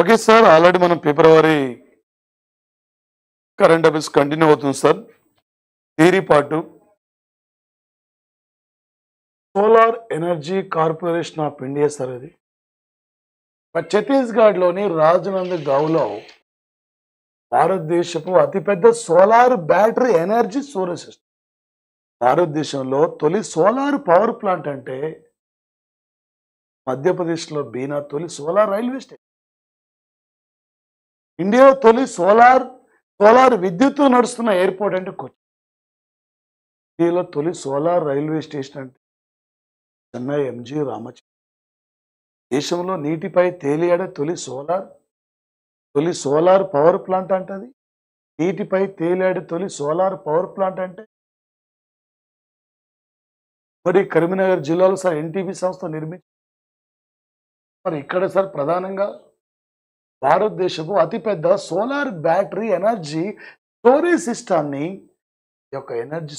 Okay sir. Already మనం ఫిబ్రవరి current affairs continue అవుతుంది sir. Theory part solar energy corporation of India sir అది. ఛత్తీస్గఢ్లోని రాజనందగావ్లో భారతదేశపు అతిపెద్ద solar battery energy source system. భారతదేశంలో తొలి సోలార్ పవర్ ప్లాంట్ అంటే మధ్యప్రదేశ్లో బీనా తొలి సోలార్ రైల్వే స్టేషన్. ఇండియా తొలి సోలార్ విద్యుత్తు నడుస్తున్న ఎయిర్పోర్ట్ అంటే కొచ్చి. ఇండియాలో తొలి సోలార్ రైల్వే స్టేషన్ అంటే చెన్నై ఎంజి రామచంద్ర. దేశంలో నీటిపై తేలియాడే తొలి సోలార్ పవర్ ప్లాంట్ అంటది. నీటిపై తేలియాడే తొలి సోలార్ పవర్ ప్లాంట్ అంటే మరి కరీంనగర్ జిల్లాలో సార్ ఎన్టీపీ సంస్థ నిర్మించి మరి ఇక్కడ సార్ ప్రధానంగా భారతదేశపు అతిపెద్ద సోలార్ బ్యాటరీ ఎనర్జీ స్టోరేజ్ సిస్టాన్ని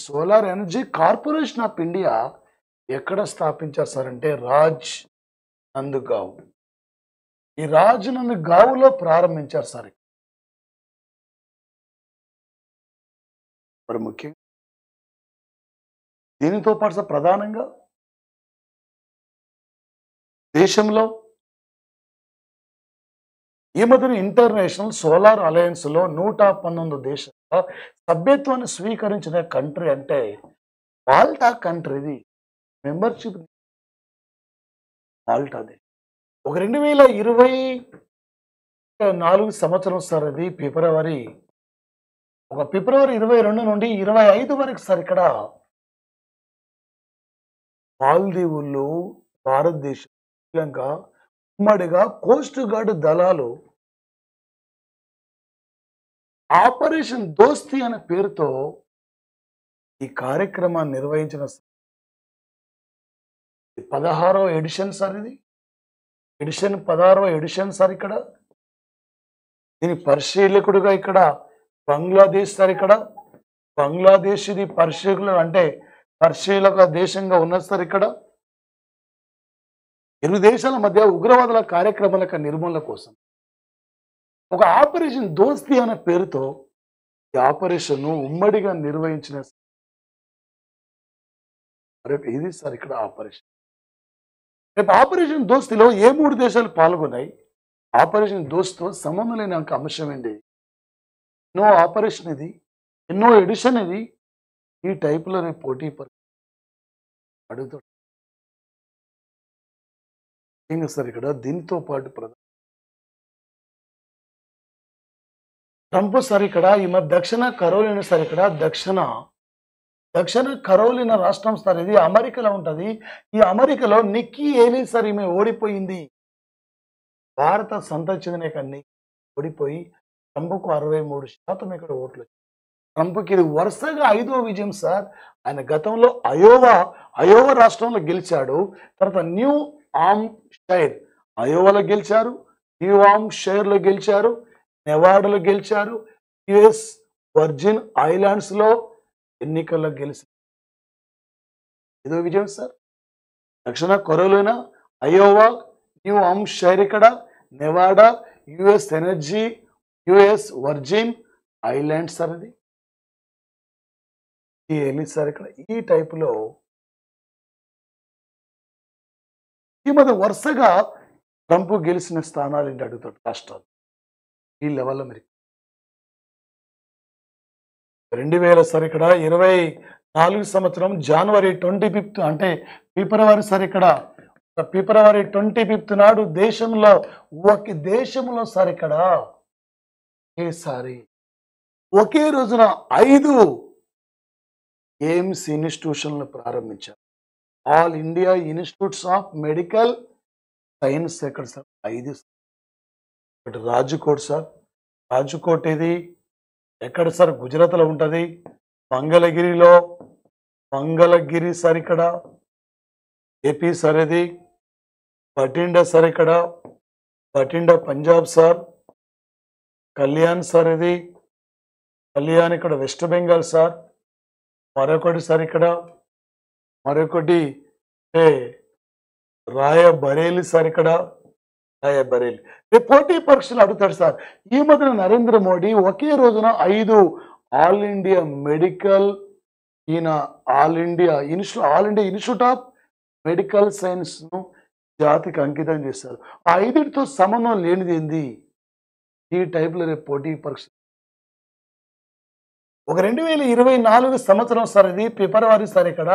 solar energy corporation of India ఎక్కడ స్థాపించారు సార్ అంటే రాజ్నందగావ్. ఈ రాజ్నందగావ్లో ప్రారంభించారు సార్. మరి ముఖ్యంగా దీనితో పాటు సార్ ప్రధానంగా దేశంలో ఈ మధ్యన ఇంటర్నేషనల్ సోలార్ అలయన్స్ లో 119 దేశాల సభ్యత్వాన్ని స్వీకరించిన కంట్రీ అంటే మాల్టా కంట్రీది మెంబర్షిప్. మాల్టాది ఒక 2024 సంవత్సరం సార్. అది ఫిబ్రవరి 22 నుండి 25 వరకు సార్ ఇక్కడ మాల్దీవుల్లో భారతదేశం శ్రీలంక ఉమ్మడిగా కోస్ట్ గార్డ్ దళాలు ఆపరేషన్ దోస్తి అనే పేరుతో ఈ కార్యక్రమాన్ని నిర్వహించిన 16వ ఎడిషన్ సార్. ఇది 16వ ఎడిషన్ సార్. ఇక్కడ దీని పరిశీలకుడుగా ఇక్కడ బంగ్లాదేశ్ సార్. ఇక్కడ బంగ్లాదేశ్ ఇది పరిశీలక దేశంగా ఉన్నది సార్. ఇక్కడ ఇరు దేశాల మధ్య ఉగ్రవాదుల కార్యక్రమాల నిర్మూలన కోసం ఒక ఆపరేషన్ దోస్తి అనే పేరుతో ఈ ఆపరేషన్ ఉమ్మడిగా నిర్వహించిన ఇది సార్. ఇక్కడ ఆపరేషన్ రేపు ఆపరేషన్ దోస్తిలో ఏ 3 దేశాలు పాల్గొన్నాయి? ఆపరేషన్ దోస్తితో సంబంధం లేని అంశం ఏంటి? ఎన్నో ఆపరేషన్ ఇది, ఎన్నో ఎడిషన్ ఇది. ఈ టైపులో రేపు పోటీ అడుగుతాడు సార్. ఇక్కడ దీంతో పాటు ట్రంప్ సార్ ఇక్కడ ఈ మధ్య దక్షిణ కరోలినా సార్. ఇక్కడ దక్షిణ కరోలినా రాష్ట్రం సార్. ఇది అమెరికాలో ఉంటది. ఈ అమెరికాలో నిక్కీ హేలీ సార్ ఈమె ఓడిపోయింది. భారత సంతతి చెందిన ఓడిపోయి ట్రంప్కు 63% ఇక్కడ ఓట్లు. ట్రంప్కి ఇది వరుసగా 5వ విజయం సార్. ఆయన గతంలో అయోవా రాష్ట్రంలో గెలిచాడు. తర్వాత న్యూ హాంప్షైర్ అయోవాలో గెలిచారు, న్యూ హాంప్షైర్లో గెలిచారు, నెవాడాలో గెలిచారు, యుఎస్ వర్జిన్ ఐలాండ్స్ లో ఎన్నికల్లో గెలిచారు. 5వ విజయం సార్. దక్షిణ కరోలినా, అయోవా, న్యూ హాంప్షైర్, ఇక్కడ Nevada, US virgin islands sir. అది సార్. ఇక్కడ ఈ టైపులో ఈ మధ్య వరుసగా ట్రంప్ గెలిచిన స్థానాలు ఏంటి అడుగుతాడు రాష్ట్రాలు ఈ లెవెల్లో. మరి 2000 సార్. ఇక్కడ 24 సంవత్సరం జనవరి 25 అంటే ఫిబ్రవరి సార్. ఇక్కడ ఫిబ్రవరి 25 నాడు దేశంలో సార్ ఇక్కడ ఒకే రోజున 5 ఎయిమ్స్ ఇన్స్టిట్యూషన్లు ప్రారంభించారు. All India institutes of medical science ఎక్కడ సార్? 5 ఒకటి రాజ్కోట్ సార్. రాజ్కోట్ ఇది ఎక్కడ సార్? గుజరాత్లో ఉంటుంది. మంగళగిరి సార్. ఇక్కడ ఏపీ సార్. ఇది బఠిండా సార్. ఇక్కడ బఠిండా పంజాబ్ సార్. కళ్యాణ్ సార్. ఇది కళ్యాణ్ ఇక్కడ వెస్ట్ బెంగాల్ సార్. మరొకటి సార్. ఇక్కడ మరొకటి రాయబరేలి సార్. ఇక్కడ బరేలి. రేపు పోటీ పరీక్షలు అడుగుతాడు సార్. ఈ మధ్యన నరేంద్ర మోడీ ఒకే రోజున 5 ఆల్ ఇండియా మెడికల్ ఈయన all India institute of medical science ను జాతికి అంకితం చేశారు. ఆ 5టితో సంబంధం లేనిది ఏంది? ఈ టైప్లో రేపు పోటీ పరీక్ష ఒక 2024 సంవత్సరం సార్. ఇది ఫిబ్రవరి సార్. ఇక్కడ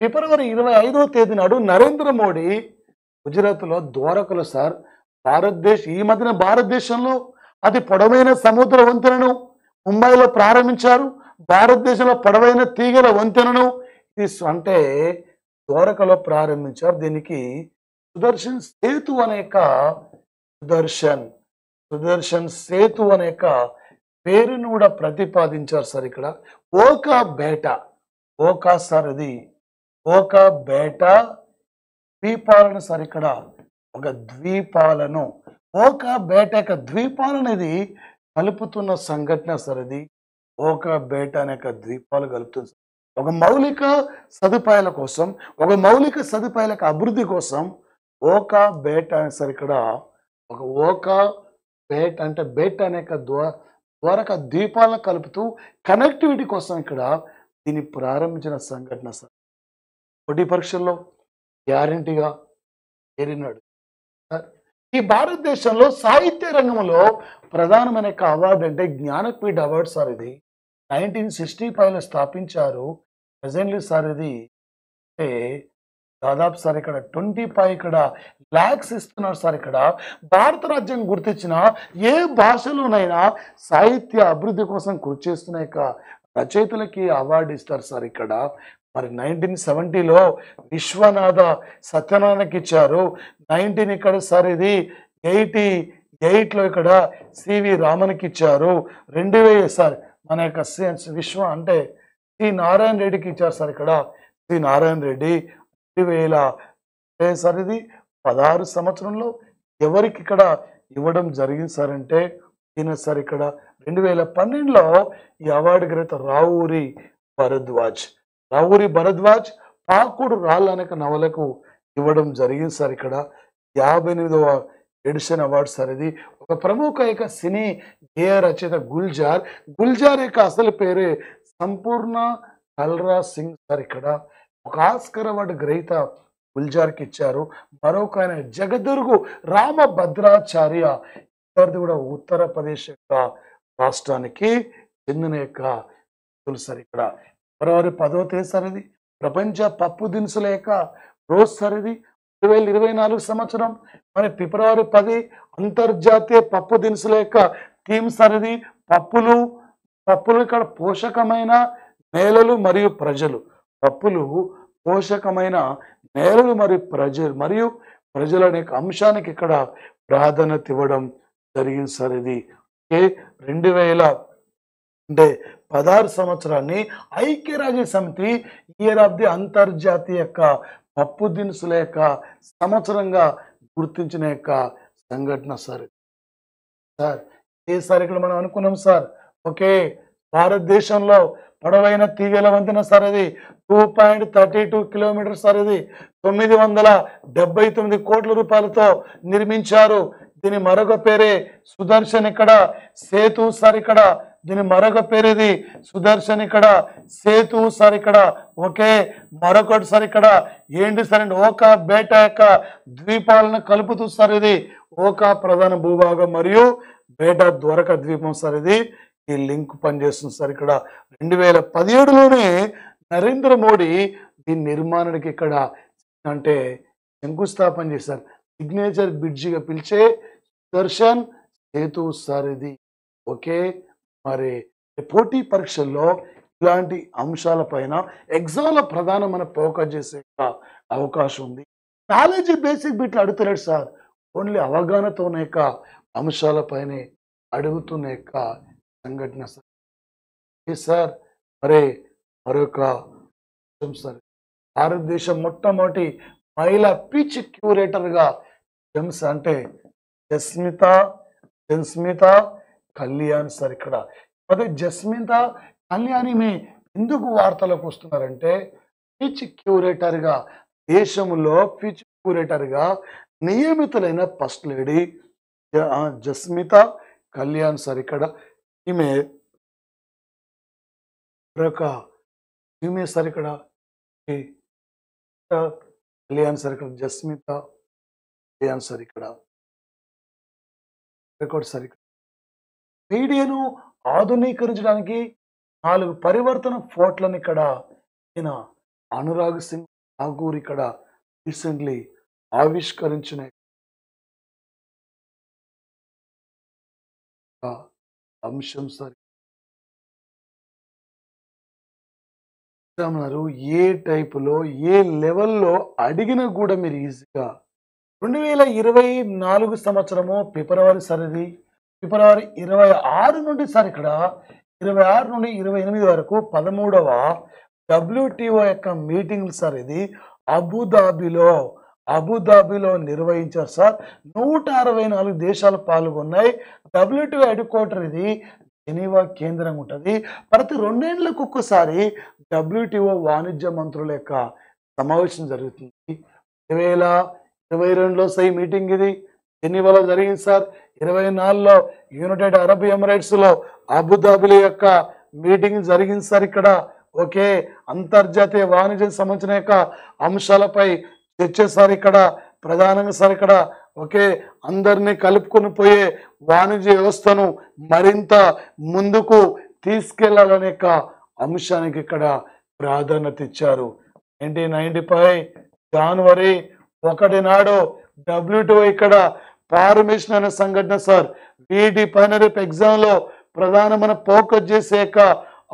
ఫిబ్రవరి 25వ తేదీ నాడు నరేంద్ర మోడీ గుజరాత్లో ద్వారకలో సార్ ఈ మధ్యన భారతదేశంలో అతి పొడవైన సముద్ర వంతెనను ముంబైలో ప్రారంభించారు. భారతదేశంలో పొడవైన తీగల వంతెనను ఇది అంటే ద్వారకలో ప్రారంభించారు. దీనికి సుదర్శన్ సేతు అనేక సుదర్శన్ సేతు అనేక పేరును కూడా ప్రతిపాదించారు సార్. ఇక్కడ ఓకా సార్. ఇది ఓకా బేటా ద్వీపాలను సార్. ఇక్కడ ఒక ద్వీపాలను ఓకా బేటా యొక్క ద్వీపాలను ఇది కలుపుతున్న సంఘటన సార్. ఇది ఓకా బేటా అనేక ద్వీపాలు కలుపుతుంది. ఒక మౌలిక సదుపాయాల కోసం, ఒక మౌలిక సదుపాయాల అభివృద్ధి కోసం ఓకా బేటా అని సార్. ఇక్కడ ఒక ఓకా బేట్ అంటే బేట్ అనేక ద్వారక ద్వీపాలను కలుపుతూ కనెక్టివిటీ కోసం ఇక్కడ దీన్ని ప్రారంభించిన సంఘటన సార్. పోటీ పరీక్షల్లో గ్యారంటీగా చేరినాడు సార్. ఈ భారతదేశంలో సాహిత్య రంగంలో ప్రధానమైన అవార్డు అంటే జ్ఞానపీఠ అవార్డు సార్. ఇది 1965లో స్థాపించారు. ప్రజెంట్లీ సార్ ఇది అంటే దాదాపు సార్ ఇక్కడ 25 ఇక్కడ లాక్స్ ఇస్తున్నారు సార్. ఇక్కడ భారత రాజ్యం గుర్తించిన ఏ భాషలోనైనా సాహిత్య అభివృద్ధి కోసం కృషి చేస్తున్న రచయితలకి అవార్డు ఇస్తారు సార్. ఇక్కడ మరి 1970లో విశ్వనాథ సత్యనారాయణకి ఇచ్చారు. 19 ఇక్కడ సార్ ఇది 88లో ఇక్కడ సివి రామన్కి ఇచ్చారు. 2000 సార్ మన యొక్క విశ్వ అంటే సి నారాయణ రెడ్డికి ఇచ్చారు సార్. ఇక్కడ సి నారాయణ రెడ్డి 2000 సార్. ఇది 16 సంవత్సరంలో ఎవరికి ఇక్కడ ఇవ్వడం జరిగింది సార్ అంటే ఈయన సార్. ఇక్కడ 2012లో ఈ అవార్డు గ్రహీత రావూరి భరద్వాజ్ పాకుడు రాళ్ళు అనే నవలకు ఇవ్వడం జరిగింది సార్. ఇక్కడ 58వ ఎడిషన్ అవార్డు సార్. ఇది ఒక ప్రముఖ సినీ గేయ రచయిత గుల్జార్ యొక్క అసలు పేరే సంపూర్ణ కల్రా సింగ్ సార్. ఇక్కడ ఒక ఆస్కర్ అవార్డు గ్రహీత గుల్జార్కి ఇచ్చారు. మరొక ఆయన జగదుర్గు రామభద్రాచార్య కూడా ఉత్తరప్రదేశ్ యొక్క రాష్ట్రానికి చెందిన సార్. ఇక్కడ ఫిబ్రవరి 10వ తేదీ సార్. ఇది ప్రపంచ పప్పు దినుసుల రోజు సార్. ఇది 2024 సంవత్సరం. మరి ఫిబ్రవరి 10 అంతర్జాతీయ పప్పు దినుసుల థీమ్ సార్. ఇది పప్పులు ఇక్కడ పోషకమైన నేలలు మరియు ప్రజలు. పప్పులు పోషకమైన నేలలు మరియు ప్రజలు అనే అంశానికి ఇక్కడ ప్రాధాన్యత ఇవ్వడం జరిగింది సార్. ఇది 2016 సంవత్సరాన్ని ఐక్యరాజ్య సమితి ఇయర్ ఆఫ్ ది అంతర్జాతీయ పప్పు దినుసుల సంవత్సరంగా గుర్తించిన సంఘటన సార్. సార్ ఇక్కడ మనం అనుకున్నాం సార్. ఓకే, భారతదేశంలో పొడవైన తీగల వంతెన సార్. ఇది 2.32 కిలోమీటర్ సార్. ఇది 979 కోట్ల రూపాయలతో నిర్మించారు. దీని మరొక పేరే సుదర్శన్ ఇక్కడ సేతు సార్. ఇక్కడ దీని మరొక పేరు ఇది సుదర్శన్ ఇక్కడ సేతు సార్. ఇక్కడ ఓకే, మరొకటి సార్. ఇక్కడ ఏంటి సార్ అంటే ఓకా బేటా యొక్క ద్వీపాలను కలుపుతూ సార్. ఇది ఓకా ప్రధాన భూభాగం మరియు బేటా ద్వారక ద్వీపం సార్. ఇది ఈ లింక్ పనిచేస్తుంది సార్. ఇక్కడ 2017లోనే నరేంద్ర మోడీ దీని నిర్మాణానికి ఇక్కడ అంటే శంకుస్థాపన చేశారు. సిగ్నేచర్ బ్రిడ్జిగా పిలిచే సుదర్శన్ సేతు సార్. ఇది ఓకే. మరి పోటీ పరీక్షల్లో ఇలాంటి అంశాలపైన ఎగ్జామ్లో ప్రధానమైన ఫోకస్ చేసే అవకాశం ఉంది. కాలేజీ బేసిక్ బిట్లు అడుగుతున్నాడు సార్. ఓన్లీ అవగాహనతోనే అంశాలపైనే అడుగుతున్న సంఘటన సార్. సార్ మరి మరొక సార్, భారతదేశం మొట్టమొదటి మహిళా పిచ్ క్యూరేటర్గా అంటే జస్మిత కళ్యాణ్ సార్. ఇక్కడ అదే జస్మిత కళ్యాణి ఎందుకు వార్తలకు వస్తున్నారంటే పిచ్ క్యూరేటర్గా దేశంలో పిచ్ క్యూరేటర్గా నియమితులైన first lady Jasmitha Kalyan sir ఇక్కడ ఈమె మరొక ఈమె సార్ ఇక్కడ ఈ కళ్యాణ్ సార్ ఇక్కడ జస్మిత కళ్యాణ్ సార్ ఇక్కడ రికార్డ్ సార్ ఇక్కడ మీడియాను ఆధునీకరించడానికి 4 పరివర్తన ఫోర్ట్లను ఇక్కడ ఈయన అనురాగ్ సింగ్ ఠాగూర్ ఇక్కడ రీసెంట్లీ ఆవిష్కరించిన అంశం సార్ ఏ టైపులో ఏ లెవెల్లో అడిగినా కూడా మీరు ఈజీగా 2024 సంవత్సరము ఫిబ్రవరి సరిది ఫిబ్రవరి 26 నుండి సార్ ఇక్కడ 26 నుండి 28 వరకు 13వ WTO యొక్క మీటింగ్ సార్ ఇది అబుదాబిలో నిర్వహించారు సార్ 164 దేశాలు పాల్గొన్నాయి. WTO హెడ్ క్వార్టర్ ఇది జెనీవా కేంద్రంగా ఉంటుంది. ప్రతి 2 ఏళ్లకు ఒక్కసారి WTO వాణిజ్య మంత్రుల యొక్క సమావేశం జరుగుతుంది. 2022లో సై మీటింగ్ ఇది జెనీవాలో జరిగింది సార్. 24లో యునైటెడ్ అరబ్ ఎమిరేట్స్ లో అబుదాబిలో యొక్క మీటింగ్ జరిగింది సార్. ఇక్కడ ఓకే అంతర్జాతీయ వాణిజ్యం సంబంధించిన యొక్క అంశాలపై చర్చ సార్. ఇక్కడ ప్రధానంగా సార్ ఇక్కడ ఓకే అందరినీ కలుపుకొని పోయే వాణిజ్య వ్యవస్థను మరింత ముందుకు తీసుకెళ్లాలనే యొక్క అంశానికి ఇక్కడ ప్రాధాన్యత ఇచ్చారు. 1995 జనవరి 1 నాడు WTO ఇక్కడ ఫార్మేషన్ అనే సంఘటన సార్. వీటి పైన రేపు ఎగ్జామ్ లో ప్రధానమైన ఫోకస్ చేసే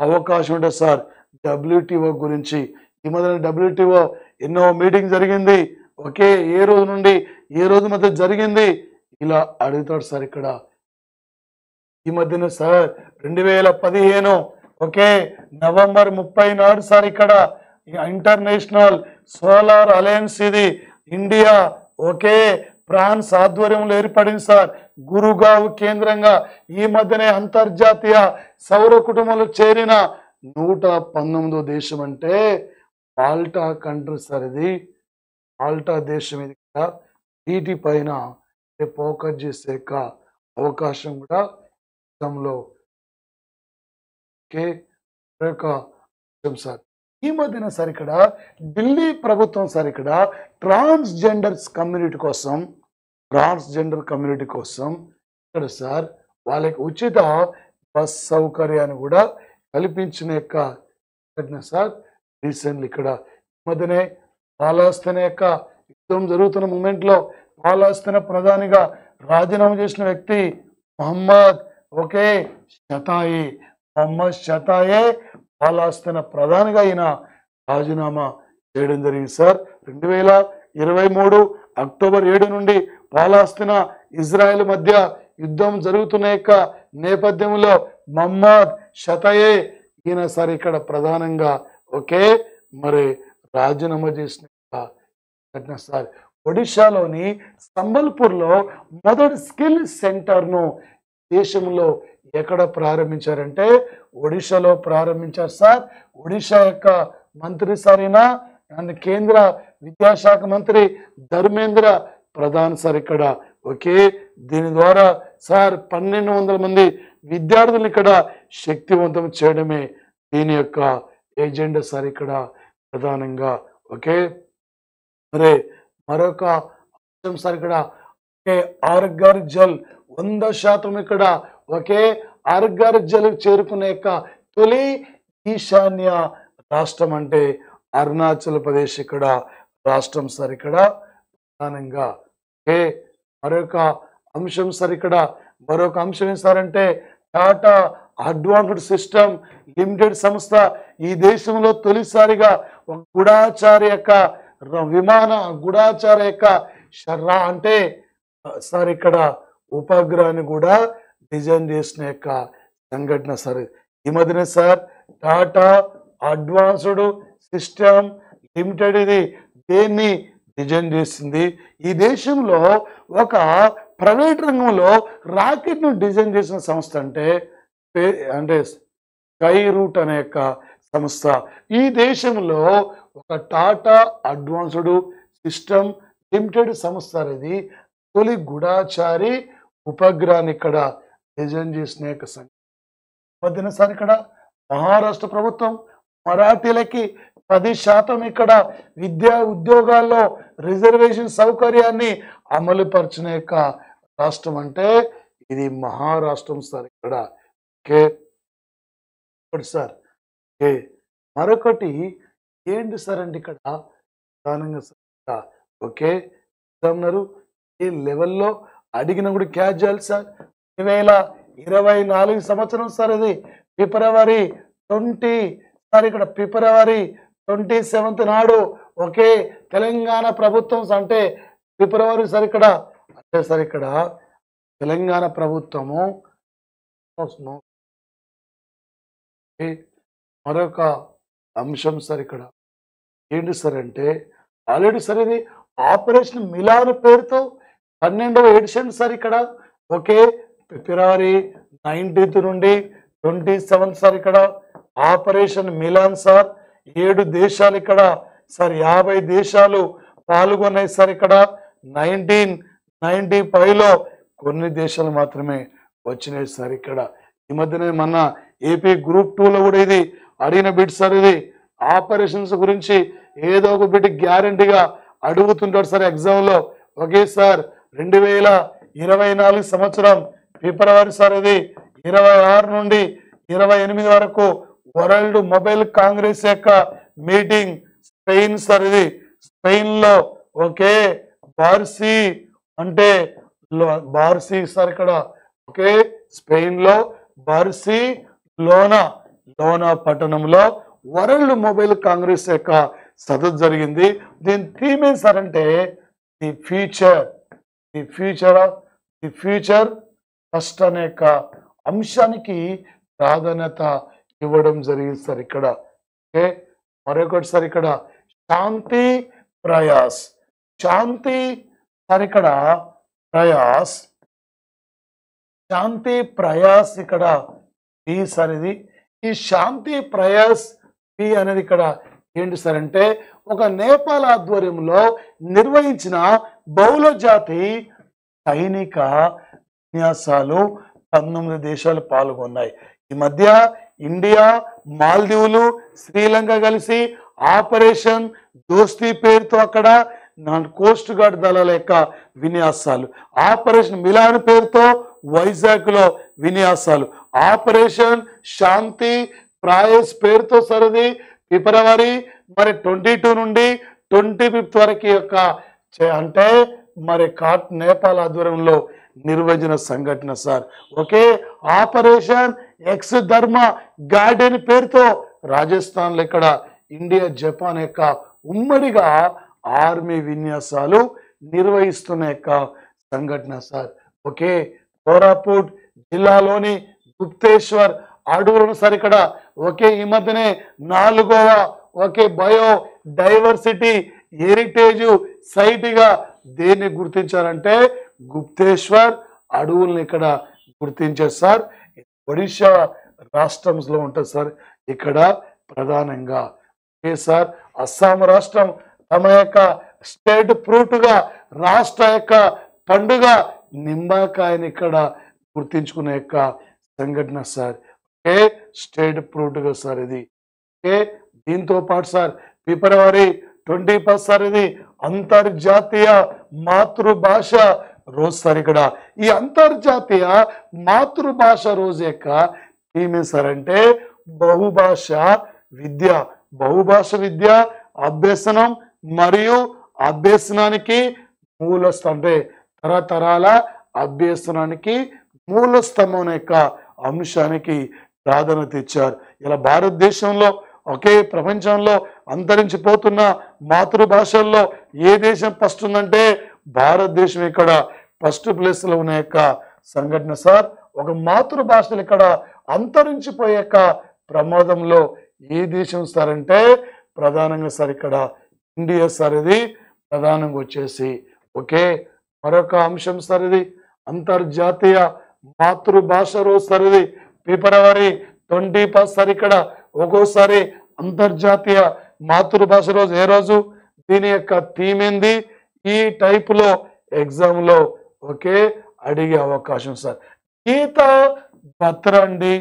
అవకాశం ఉంటుంది సార్. WTO గురించి ఈ మధ్యన WTO ఎన్నో మీటింగ్ జరిగింది. ఓకే ఏ రోజు నుండి ఏ రోజు మధ్య జరిగింది ఇలా అడుగుతాడు సార్. ఇక్కడ ఈ మధ్యన సార్ 2015 ఓకే నవంబర్ 30 నాడు సార్ ఇక్కడ ఇంటర్నేషనల్ సోలార్ అలయన్స్ ఇది ఇండియా ఓకే ఫ్రాన్స్ ఆధ్వర్యంలో ఏర్పడింది సార్. గురుగావ్ కేంద్రంగా ఈ మధ్యనే అంతర్జాతీయ సౌర కుటుంబంలో చేరిన 119వ దేశం అంటే మాల్టా కంట్రీ సార్. ఇది మాల్టా దేశం. ఇది కూడా వీటి పైన ఫోకస్ చేసే అవకాశం కూడా ఓకే సార్. ఈ మధ్యన సార్ ఇక్కడ ఢిల్లీ ప్రభుత్వం సార్ ఇక్కడ ట్రాన్స్జెండర్ కమ్యూనిటీ కోసం ఇక్కడ సార్ వాళ్ళకి ఉచిత బస్ సౌకర్యాన్ని కూడా కల్పించిన యొక్క సార్. రీసెంట్లీ ఇక్కడ మధ్యనే పాలస్తీనా యొక్క యుద్ధం జరుగుతున్న మూమెంట్ లో పాలస్తీనా ప్రధానిగా రాజీనామా చేసిన వ్యక్తి మహమ్మద్ షతాయే పాలస్తీనా ప్రధానిగా ఈయన రాజీనామా చేయడం జరిగింది సార్. 2023 అక్టోబర్ 7 నుండి పాలస్తీనా ఇజ్రాయెల్ మధ్య యుద్ధం జరుగుతున్న యొక్క నేపథ్యంలో మహమ్మద్ షతాయే ఈయన సార్ ఇక్కడ ప్రధానంగా ఓకే మరి రాజీనామా చేసిన సార్. ఒడిశాలోని సంబల్పూర్లో మొదటి స్కిల్ సెంటర్ను దేశంలో ఎక్కడ ప్రారంభించారంటే ఒడిశాలో ప్రారంభించారు సార్. ఒడిశా యొక్క మంత్రి సారినా అండ్ కేంద్ర విద్యాశాఖ మంత్రి ధర్మేంద్ర ప్రధాన్ సార్ ఇక్కడ ఓకే దీని ద్వారా సార్ 1200 మంది విద్యార్థులు ఇక్కడ శక్తివంతం చేయడమే దీని యొక్క ఏజెండా సార్ ఇక్కడ ప్రధానంగా ఓకే. మరి మరొక అంశం సార్ ఇక్కడ ఓకే ఆర్గర్ జల్ 100% ఇక్కడ ఓకే ఆర్గర్ జల్ చేరుకునే యొక్క తొలి ఈశాన్య రాష్ట్రం అంటే అరుణాచల్ ప్రదేశ్ ఇక్కడ రాష్ట్రం సార్. ఇక్కడ ప్రధానంగా ఓకే మరొక అంశం సార్. ఇక్కడ మరొక అంశం ఏం సార్ అంటే టాటా అడ్వాన్స్డ్ సిస్టమ్ లిమిటెడ్ సంస్థ ఈ దేశంలో తొలిసారిగా ఒక గూఢాచార యొక్క అంటే సార్ ఇక్కడ ఉపగ్రహాన్ని కూడా డిజైన్ చేసిన యొక్క సంఘటన సార్. ఈ మధ్యనే sir Tata advanced system limited ఇది దేన్ని డిజైన్ చేసింది. ఈ దేశంలో ఒక ప్రైవేట్ రంగంలో రాకెట్ ను డిజైన్ చేసిన సంస్థ అంటే స్కై రూట్ అనే యొక్క సంస్థ. ఈ దేశంలో ఒక టాటా అడ్వాన్స్డ్ సిస్టమ్ లిమిటెడ్ సంస్థ సార్ ఇది. తొలి గూఢచారి ఉపగ్రహాన్ని ఇక్కడ డిజైన్ చేసిన యొక్క మధ్యన సార్ ఇక్కడ మహారాష్ట్ర ప్రభుత్వం మరాఠీలకి 10% ఇక్కడ విద్యా ఉద్యోగాల్లో రిజర్వేషన్ సౌకర్యాన్ని అమలు పరిచిన యొక్క రాష్ట్రం అంటే ఇది మహారాష్ట్రం సార్ ఇక్కడ. Okay sir. ఓకే మరొకటి ఏంటి సార్ అంటే ఇక్కడ ప్రధానంగా సార్ ఓకే అన్నారు ఈ లెవెల్లో అడిగిన కూడా క్యాచ్ చేయాలి సార్. 2024 సంవత్సరం సార్ ఇది ఫిబ్రవరి 20 సార్ ఇక్కడ ఫిబ్రవరి 27 నాడు ఓకే తెలంగాణ ప్రభుత్వం అంటే ఫిబ్రవరి సార్ ఇక్కడ అంటే సార్ ఇక్కడ తెలంగాణ ప్రభుత్వము మరొక అంశం సార్ ఇక్కడ ఏంటి సార్ అంటే ఆల్రెడీ సార్ ఇది ఆపరేషన్ మిలాన్ పేరుతో 12వ ఎడిషన్ సార్ ఇక్కడ ఓకే ఫిబ్రవరి 19 నుండి 27 సార్ ఇక్కడ ఆపరేషన్ మిలాన్ సార్ 7 దేశాలు ఇక్కడ సార్ 50 దేశాలు పాల్గొన్నాయి సార్ ఇక్కడ 1995లో కొన్ని దేశాలు మాత్రమే వచ్చినాయి సార్ ఇక్కడ. ఈ మధ్యనే మన ఏపీ గ్రూప్ 2లో కూడా ఇది అడిగిన బిట్ సార్. ఇది ఆపరేషన్స్ గురించి ఏదో ఒక బిట్ గ్యారంటీగా అడుగుతుంటాడు సార్ ఎగ్జామ్లో. ఓకే సార్ 2024 సంవత్సరం ఫిబ్రవరి సార్ ఇది 26 నుండి 28 వరకు వరల్డ్ మొబైల్ కాంగ్రెస్ యొక్క మీటింగ్ స్పెయిన్ సార్ ఇది స్పెయిన్లో ఓకే బార్సీ అంటే బార్సీ సార్ ఇక్కడ ఓకే స్పెయిన్లో బార్సీ లోనా పట్టణంలో వరల్డ్ మొబైల్ కాంగ్రెస్ యొక్క సదస్సు జరిగింది. దీని థీమ్ ఏం సార్ అంటే ది ఫ్యూచర్ ఫస్ట్ అనే యొక్క అంశానికి ప్రాధాన్యత ఇవ్వడం జరిగింది సార్ ఇక్కడ. ఓకే మరొకటి సార్ ఇక్కడ శాంతి ప్రయాస్ సార్ ఇక్కడ శాంతి ప్రయాస్ ఇక్కడ పి సార్ ఇది. ఈ శాంతి ప్రయాస్ పి అనేది ఇక్కడ ఏంటి సార్ అంటే ఒక నేపాల్ ఆధ్వర్యంలో నిర్వహించిన బహుళ జాతి సైనిక విన్యాసాలు 19 దేశాలు పాల్గొన్నాయి. ఈ మధ్య ఇండియా మాల్దీవులు శ్రీలంక కలిసి ఆపరేషన్ దోస్తీ పేరుతో అక్కడ కోస్ట్ గార్డ్ దళాల యొక్క విన్యాసాలు, ఆపరేషన్ మిలాన్ పేరుతో వైజాగ్ లో విన్యాసాలు, ఆపరేషన్ శాంతి ప్రాయస్ పేరుతో సరిది ఫిబ్రవరి 22 నుండి 25 వరకు యొక్క అంటే మరి నేపాల్ ఆధ్వర్యంలో నిర్వచన సంఘటన సార్. ఓకే ఆపరేషన్ ఎక్స్ ధర్మ గార్డెన్ పేరుతో రాజస్థాన్లో ఇక్కడ ఇండియా జపాన్ యొక్క ఉమ్మడిగా ఆర్మీ విన్యాసాలు నిర్వహిస్తున్న యొక్క సంఘటన సార్. ఓకే కోరాపుట్ జిల్లాలోని గుప్తేశ్వర్ అడవులను సార్ ఇక్కడ ఓకే ఈ మధ్యనే 4వ okay bio diversity heritage site గా దేన్ని గుర్తించారంటే గుప్తేశ్వర్ అడవుల్ని ఇక్కడ గుర్తించారు సార్. ఒడిశా రాష్ట్రంలో ఉంటుంది సార్ ఇక్కడ ప్రధానంగా. ఓకే సార్ అస్సాం రాష్ట్రం తమ యొక్క స్టేట్ ఫ్రూట్ గా రాష్ట్ర యొక్క పండుగ నిమ్మకాయని ఇక్కడ గుర్తించుకునే యొక్క సంఘటన సార్. ఓకే స్టేట్ ఫ్రూట్ గా సార్ ఇది. ఓకే దీంతో పాటు సార్ ఫిబ్రవరి 21 సార్ ఇది అంతర్జాతీయ మాతృభాష రోజు సార్ ఇక్కడ. ఈ అంతర్జాతీయ మాతృభాష రోజు యొక్క థీమ్ సార్ అంటే బహుభాష విద్య అభ్యసనం మరియు అభ్యసనానికి అంటే తరతరాల అభ్యసనానికి మూల స్తంభం యొక్క అంశానికి ప్రాధాన్యత ఇచ్చారు. ఇలా భారతదేశంలో ఒకే ప్రపంచంలో అంతరించిపోతున్న మాతృభాషల్లో ఏ దేశం ఫస్ట్ ఉందంటే భారతదేశం ఇక్కడ ఫస్ట్ ప్లేస్ లో ఉన్న యొక్క సంఘటన సార్. ఒక మాతృభాషలు ఇక్కడ అంతరించిపోయే ప్రమాదంలో ఏ దేశం సార్ అంటే ప్రధానంగా సార్ ఇక్కడ ఇండియా సార్. ఇది ప్రధానంగా వచ్చేసి ఓకే మరొక అంశం సార్ ఇది అంతర్జాతీయ మాతృభాష రోజు సార్. ఇది ఫిబ్రవరి 21 సార్ ఇక్కడ ఒక్కోసారి అంతర్జాతీయ మాతృభాష రోజు ఏ రోజు దీని యొక్క థీమ్ ఏంది, ఈ టైపులో ఎగ్జామ్లో ఓకే అడిగే అవకాశం సార్. గీతా బత్రా అండి.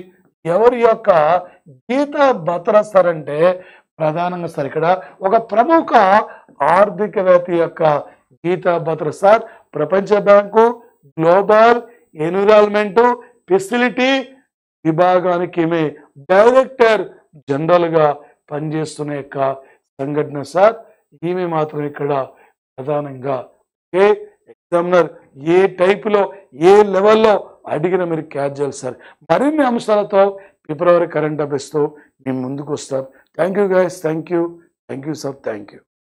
ఎవరి యొక్క గీతా బత్రా సార్ అంటే ప్రధానంగా సార్ ఇక్కడ ఒక ప్రముఖ ఆర్థికవేత్త యొక్క గీతా బత్రా సార్ ప్రపంచ బ్యాంకు గ్లోబల్ ఎన్విరాన్మెంట్ ఫెసిలిటీ విభాగానికి ఈమె డైరెక్టర్ జనరల్గా పనిచేస్తున్న యొక్క సంఘటన సార్. ఈమె మాత్రం ఇక్కడ ప్రధానంగా ఓకే ఎగ్జామినర్ ఏ టైపులో ఏ లెవెల్లో అడిగిన మీరు క్యాచ్ చేయాలి సార్. మరిన్ని అంశాలతో ఫిబ్రవరి కరెంట్ అఫైర్స్తో మేము ముందుకు వస్తాం. Thank you guys, thank you sir, thank you.